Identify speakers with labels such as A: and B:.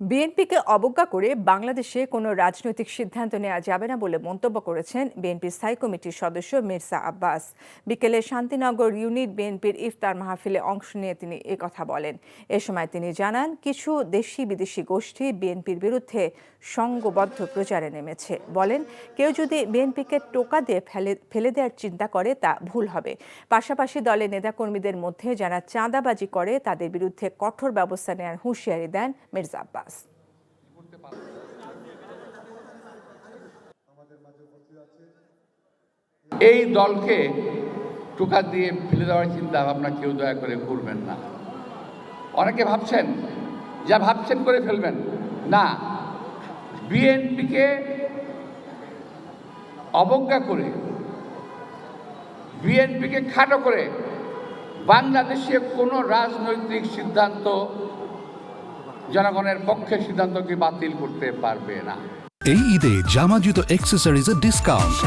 A: বিএনপিকে অবজ্ঞা করে বাংলাদেশে কোনো রাজনৈতিক সিদ্ধান্ত নেওয়া যাবে না বলে মন্তব্য করেছেন বিএনপির স্থায়ী কমিটির সদস্য মির্জা আব্বাস। বিকেলে শান্তিনগর ইউনিট বিএনপির ইফতার মাহফিলে অংশ নিয়ে তিনি একথা বলেন। এ সময় তিনি জানান, কিছু দেশি বিদেশি গোষ্ঠী বিএনপির বিরুদ্ধে সংঘবদ্ধ প্রচারে নেমেছে। বলেন, কেউ যদি বিএনপিকে টোকা দিয়ে ফেলে দেওয়ার চিন্তা করে তা ভুল হবে। পাশাপাশি দলের নেতাকর্মীদের মধ্যে যারা চাঁদাবাজি করে তাদের বিরুদ্ধে কঠোর ব্যবস্থা নেওয়ার হুঁশিয়ারি দেন মির্জা আব্বাস।
B: এই দলকে টোকা দিয়ে ফেলে দেওয়ার চিন্তা ভাবনা কেউ দয়া করে করবেন না। অনেকে ভাবছেন যা ভাবছেন করে ফেলবেন না। বিএনপিকে অবজ্ঞা করে, বিএনপিকে খাটো করে বাংলাদেশে কোনো রাজনৈতিক সিদ্ধান্ত জনগণের পক্ষে সিদ্ধান্তকে বাতিল করতে পারবে না।
C: এই ঈদে জামা জুতো অ্যাক্সেসরিজের ডিসকাউন্ট।